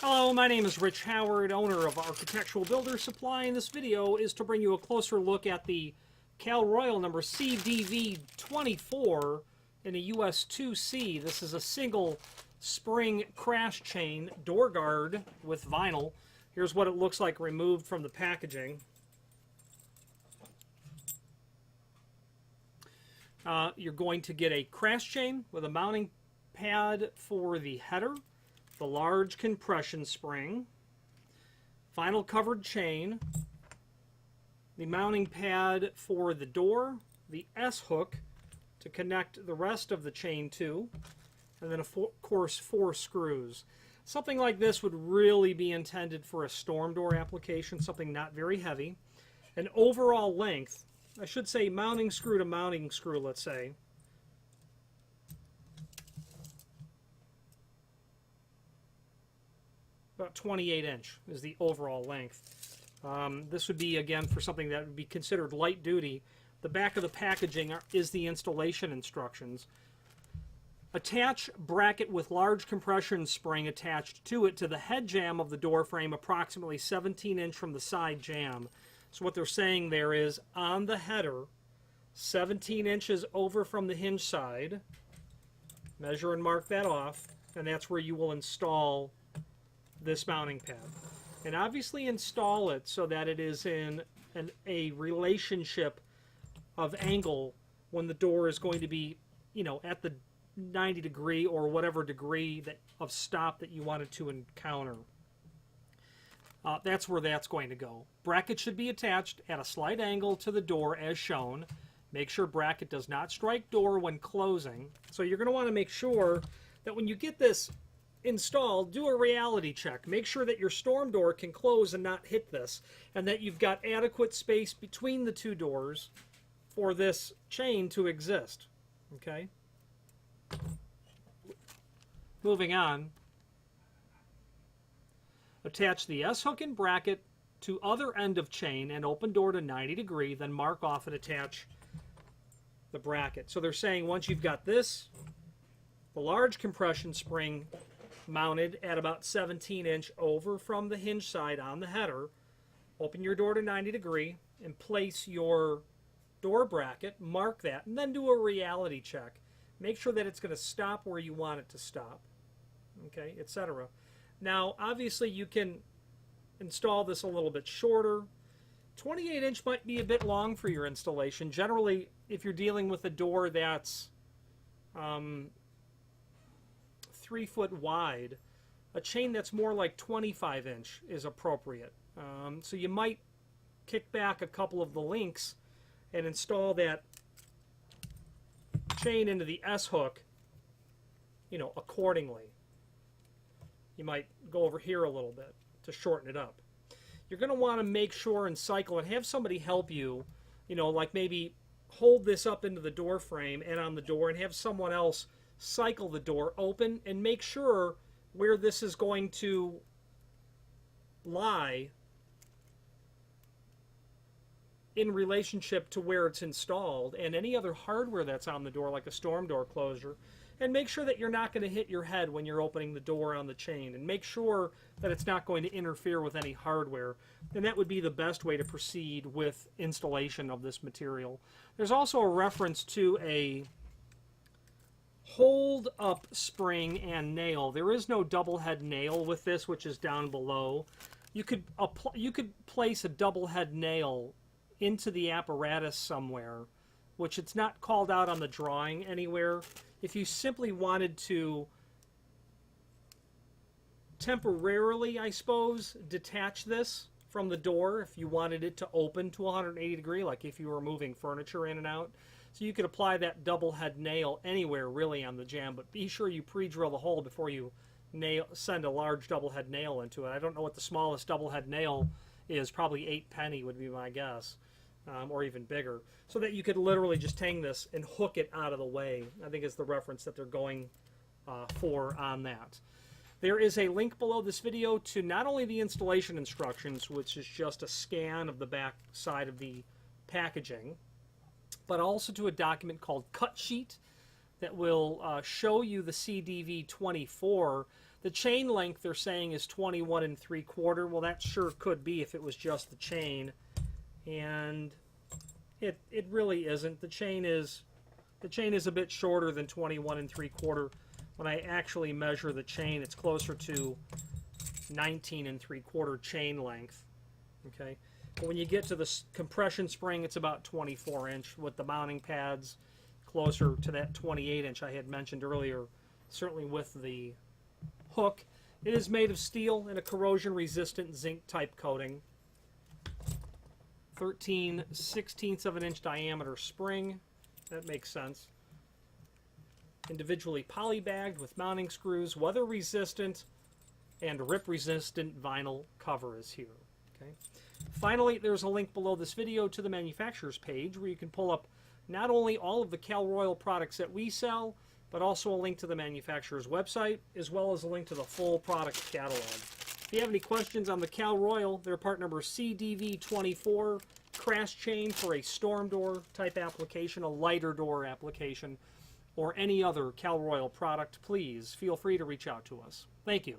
Hello, my name is Rich Howard, owner of Architectural Builder Supply, and this video is to bring you a closer look at the Cal Royal number CDV24 in a US2C. This is a single spring crash chain door guard with vinyl. Here's what it looks like removed from the packaging. You're going to get a crash chain with a mounting pad for the header, the large compression spring, vinyl covered chain, the mounting pad for the door, the S-hook to connect the rest of the chain to, and then of course 4 screws. Something like this would really be intended for a storm door application, something not very heavy. An overall length, I should say mounting screw to mounting screw, let's say, about 28" is the overall length. This would be, again, for something that would be considered light duty. The back of the packaging is the installation instructions. Attach bracket with large compression spring attached to it to the head jamb of the door frame, approximately 17" from the side jamb. So what they're saying there is, on the header, 17 inches over from the hinge side, measure and mark that off, and that's where you will install this mounting pad. And obviously install it so that it is in a relationship of angle when the door is going to be, you know, at the 90° or whatever degree of stop that you want it to encounter. That's where that's going to go. Bracket should be attached at a slight angle to the door as shown. Make sure bracket does not strike door when closing. So you're going to want to make sure that when you get this installed, do a reality check. Make sure that your storm door can close and not hit this, and that you've got adequate space between the two doors for this chain to exist. Okay? Moving on. Attach the S-hook and bracket to other end of chain and open door to 90°, then mark off and attach the bracket. So they're saying once you've got this, the large compression spring mounted at about 17" over from the hinge side on the header, open your door to 90° and place your door bracket, mark that, and then do a reality check. Make sure that it's going to stop where you want it to stop, okay, etc. Now, obviously, you can install this a little bit shorter. 28" might be a bit long for your installation. Generally, if you're dealing with a door that's 3 foot wide, a chain that's more like 25" is appropriate. So you might kick back a couple of the links and install that chain into the S-hook, you know, accordingly. You might go over here a little bit to shorten it up. You're going to want to make sure and cycle and have somebody help you, you know, like maybe hold this up into the door frame and on the door, and have someone else cycle the door open and make sure where this is going to lie in relationship to where it's installed and any other hardware that's on the door, like a storm door closure. And make sure that you're not going to hit your head when you're opening the door on the chain, and make sure that it's not going to interfere with any hardware. And that would be the best way to proceed with installation of this material. There's also a reference to a hold up spring and nail. There is no double head nail with this, which is down below. You could place a double head nail into the apparatus somewhere, which it's not called out on the drawing anywhere. If you simply wanted to temporarily, I suppose, detach this from the door, if you wanted it to open to 180°, like if you were moving furniture in and out, so you could apply that double head nail anywhere really on the jamb, but be sure you pre-drill the hole before you send a large double head nail into it. I don't know what the smallest double head nail is, probably 8" would be my guess. Or even bigger, so that you could literally just hang this and hook it out of the way, I think is the reference that they're going for on that. There is a link below this video to not only the installation instructions, which is just a scan of the back side of the packaging, but also to a document called Cut Sheet that will show you the CDV24. The chain length they're saying is 21 3/4. Well, that sure could be if it was just the chain, and it really isn't. The chain is a bit shorter than 21 3/4. When I actually measure the chain, it's closer to 19 3/4 chain length. Okay, but when you get to the compression spring, it's about 24 inch with the mounting pads closer to that 28 inch I had mentioned earlier. Certainly with the hook. It is made of steel and a corrosion resistant zinc type coating. 13/16 of an inch diameter spring. That makes sense. Individually polybagged with mounting screws, weather resistant and rip resistant vinyl cover is here. Okay. Finally, there's a link below this video to the manufacturer's page where you can pull up not only all of the Cal Royal products that we sell, but also a link to the manufacturer's website, as well as a link to the full product catalog. If you have any questions on the Cal Royal, their part number CDV24, crash chain for a storm door type application, a lighter door application, or any other Cal Royal product, please feel free to reach out to us. Thank you.